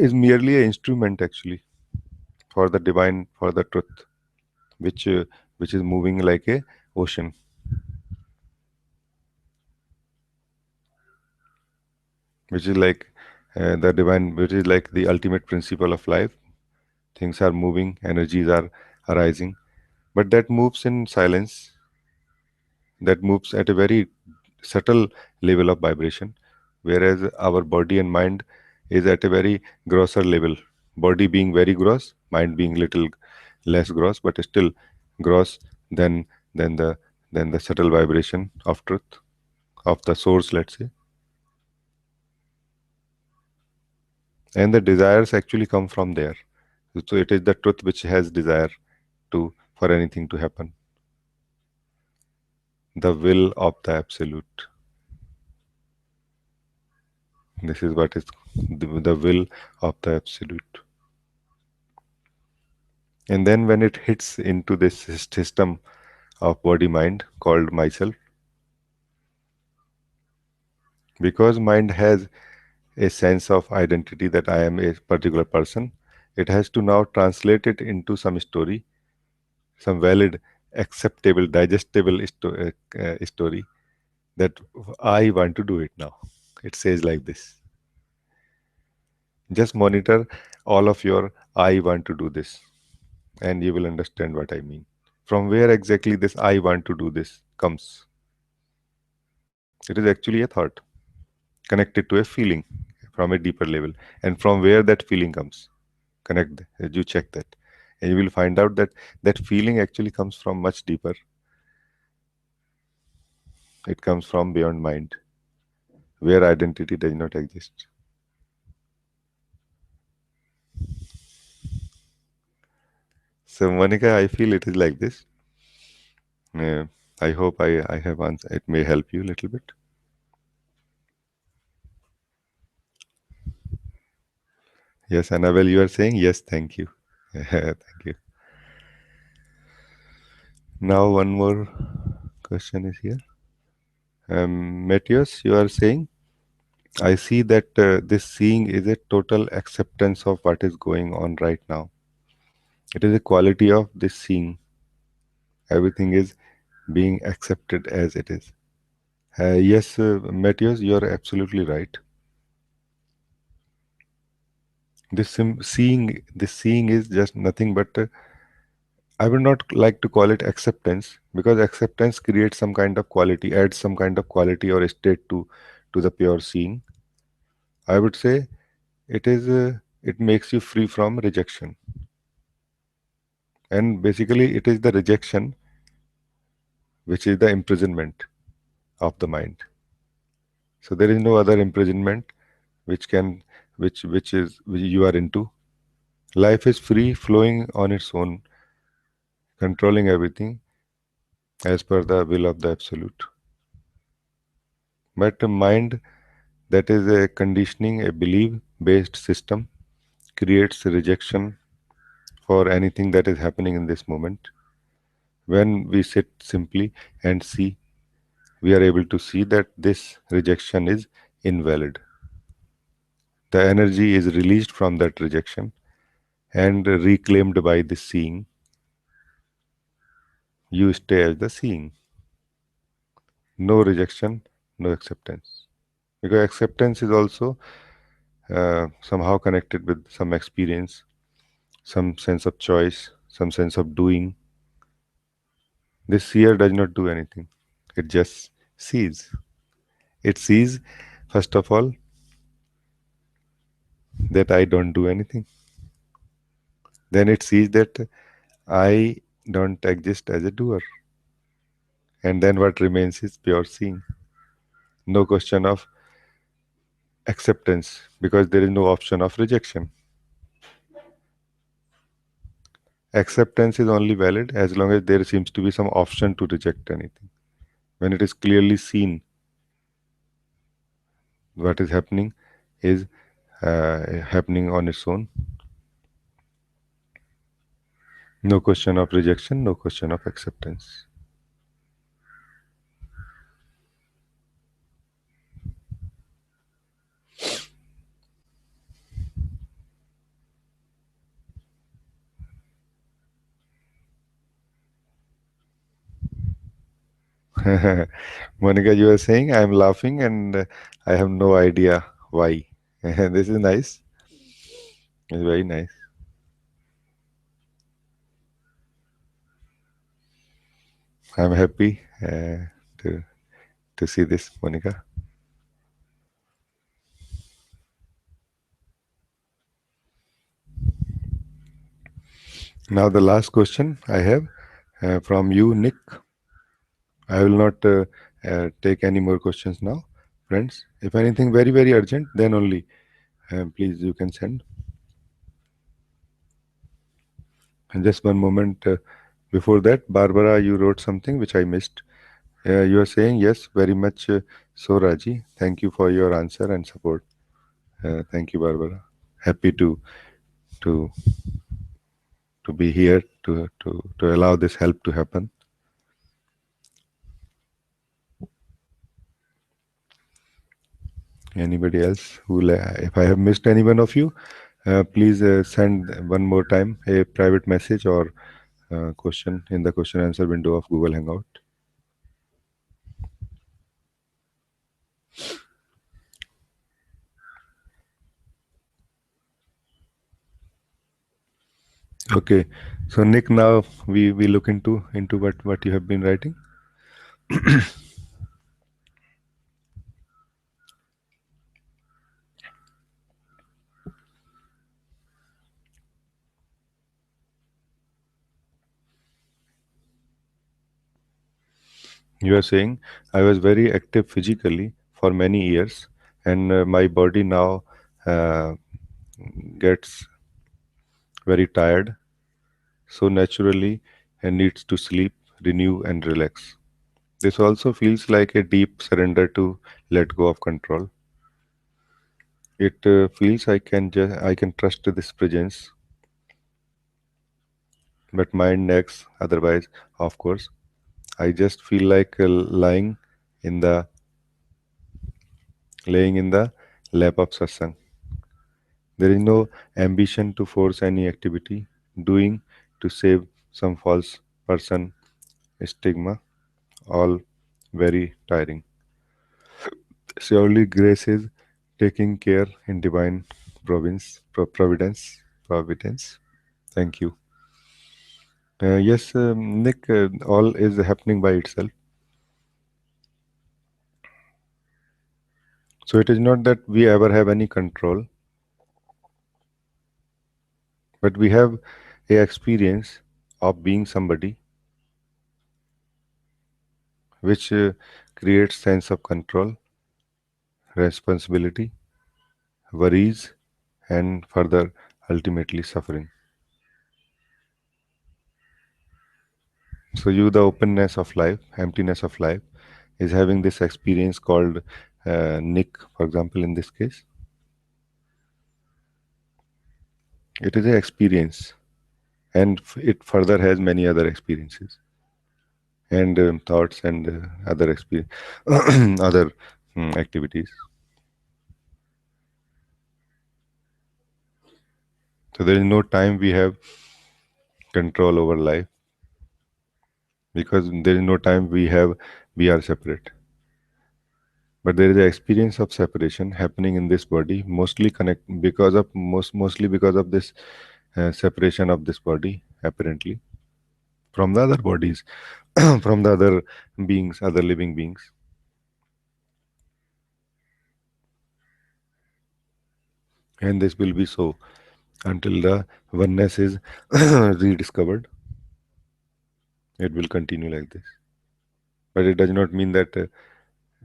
is merely an instrument actually for the divine, for the truth, which uh, which is moving like a ocean, which is like the divine, which is like the ultimate principle of life. Things are moving, energies are arising, but that moves in silence, that moves at a very subtle level of vibration, whereas our body and mind is at a very grosser level. Body being very gross, mind being little less gross, but still gross than than the than the subtle vibration of truth, of the source, let's say. And the desires actually come from there. So it is the truth which has desire to for anything to happen. The will of the absolute. This is what is the will of the absolute. And then when it hits into this system of body mind called myself, because mind has a sense of identity that I am a particular person, it has to now translate it into some story, some valid, acceptable, digestible story that I want to do it now. It says like this. Just monitor all of your I want to do this, and you will understand what I mean. From where exactly this I want to do this comes. It is actually a thought connected to a feeling from a deeper level. And from where that feeling comes, you check that. And you will find out that that feeling actually comes from much deeper. It comes from beyond mind, where identity does not exist. So, Monica, I feel it is like this. Uh, I hope I have answered. It may help you a little bit. Yes, Annabelle, you are saying yes, thank you. Thank you. Now, one more question is here. Matthias, you are saying, I see that this seeing is a total acceptance of what is going on right now. It is a quality of this seeing. Everything is being accepted as it is. Yes, Matthias, you are absolutely right. This seeing is just nothing but I would not like to call it acceptance because acceptance creates some kind of quality, adds some kind of quality or state to the pure seeing. I would say it makes you free from rejection, and basically it is the rejection which is the imprisonment of the mind. So there is no other imprisonment which can which you are into. Life is free, flowing on its own, controlling everything as per the will of the absolute. But a mind that is a conditioning, a belief based system creates rejection for anything that is happening in this moment. When we sit simply and see, we are able to see that this rejection is invalid. The energy is released from that rejection and reclaimed by the seeing. You stay as the seeing. No rejection, no acceptance. Because acceptance is also somehow connected with some experience, some sense of choice, some sense of doing. This seer does not do anything, it just sees. It sees, first of all, that I don't do anything. Then it sees that I don't exist as a doer. And then what remains is pure seeing. No question of acceptance because there is no option of rejection. Acceptance is only valid as long as there seems to be some option to reject anything. When it is clearly seen what is happening is happening on its own. No question of rejection, no question of acceptance. Monica, you are saying I'm laughing and I have no idea why. This is nice. It's very nice. I'm happy to see this, Monica. Now the last question I have from you, Nick. I will not take any more questions now, friends. If anything very urgent, then only please you can send. And just one moment before that, Barbara, you wrote something which I missed. You are saying yes, very much so, Raji. Thank you for your answer and support. Thank you, Barbara. Happy to to be here to allow this help to happen. Anybody else who, if I have missed any one of you, please send one more time a private message or question in the question answer window of Google Hangout. Okay, so Nick, now we look into what you have been writing. You are saying I was very active physically for many years, and my body now uh, gets very tired, so naturally and needs to sleep, renew, and relax. This also feels like a deep surrender to let go of control. It feels I can trust this presence, but mind nags otherwise. Of course, I just feel like in the laying in the lap of satsang. There is no ambition to force any activity, doing to save some false person stigma, all very tiring. Surely grace is taking care in divine providence. Thank you. Yes, Nick, all is happening by itself. So it is not that we ever have any control, but we have a experience of being somebody which creates sense of control, responsibility, worries, and further ultimately suffering. So you, the openness of life, emptiness of life, is having this experience called Nick, for example, in this case. It is an experience, and it further has many other experiences and thoughts and other experience, other activities. So there is no time we have control over life because there is no time we are separate. But there is an experience of separation happening in this body, mostly because of this separation of this body, apparently, from the other bodies, from the other beings, other living beings. And this will be so until the oneness is rediscovered. It will continue like this. But it does not mean that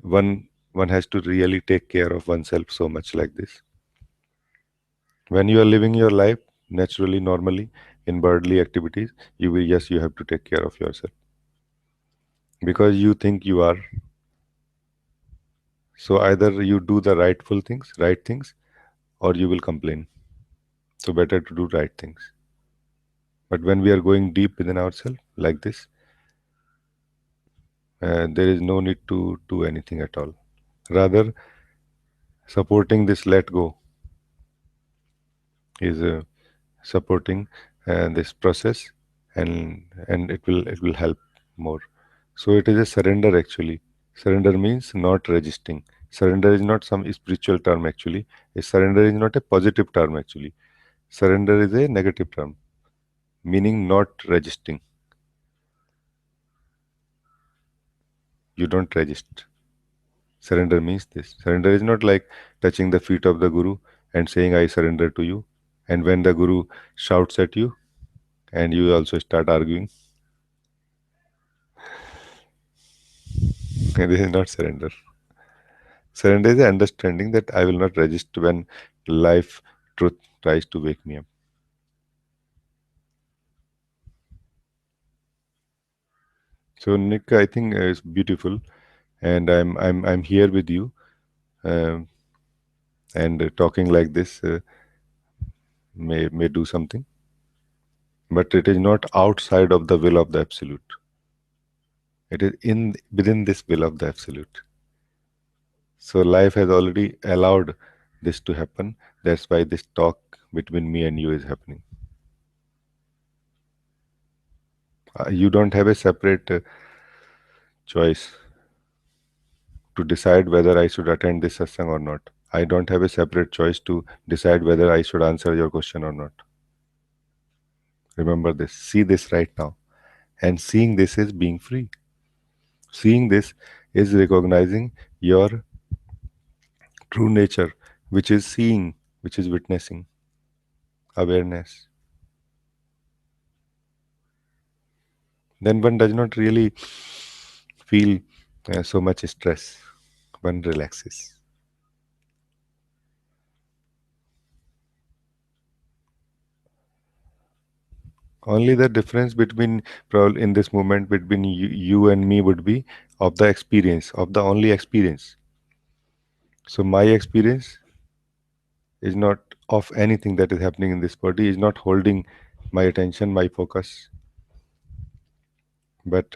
one has to really take care of oneself so much like this. When you are living your life naturally, normally, in bodily activities, you have to take care of yourself because you think you are. So either you do the right things, or you will complain. So better to do right things. But when we are going deep within ourselves like this, there is no need to do anything at all. Rather, supporting this let go is supporting this process, and it will help more. So it is a surrender actually. Surrender means not resisting. Surrender is not some spiritual term actually. A surrender is not a positive term actually. Surrender is a negative term, meaning not resisting. You don't resist. Surrender means this. Surrender is not like touching the feet of the Guru and saying, I surrender to you. And when the Guru shouts at you and you also start arguing, this is not surrender. Surrender is the understanding that I will not resist when life truth tries to wake me up. So Nick, I think is beautiful, and I'm here with you, um, and talking like this may do something, but it is not outside of the will of the absolute. It is in within this will of the absolute. So life has already allowed this to happen. That's why this talk between me and you is happening. You don't have a separate choice to decide whether I should attend this satsang or not. I don't have a separate choice to decide whether I should answer your question or not. Remember this. See this right now. And seeing this is being free. Seeing this is recognizing your true nature, which is seeing, which is witnessing, awareness. Then one does not really feel so much stress. One relaxes. Only the difference between probably in this moment between you and me would be of the experience, of the only experience. So my experience is not of anything that is happening in this body, is not holding my attention, my focus. But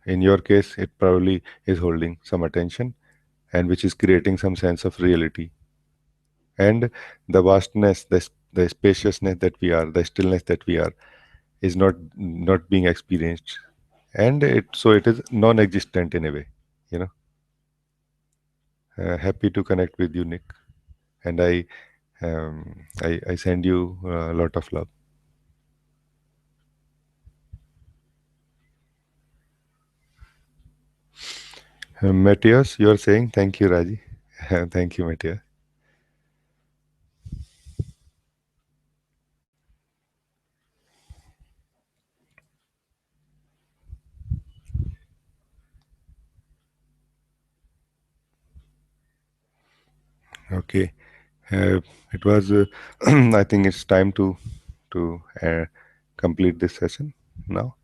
in your case, it probably is holding some attention and which is creating some sense of reality. And the vastness, the spaciousness that we are, the stillness that we are, is not being experienced. And it is non-existent in a way, you know. Happy to connect with you, Nick. And I send you a lot of love. Matthias, you are saying thank you, Raji. Thank you, Matthias. Okay, it was. I think it's time to complete this session now.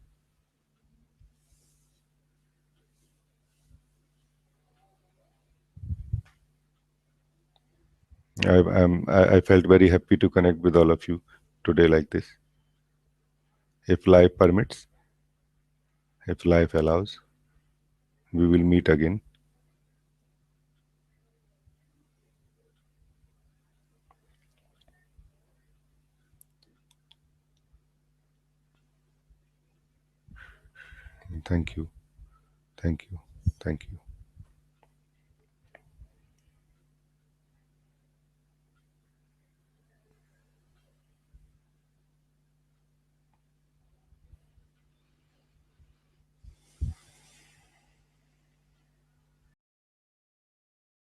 I felt very happy to connect with all of you today like this. If life permits, if life allows, we will meet again. Thank you, thank you, thank you.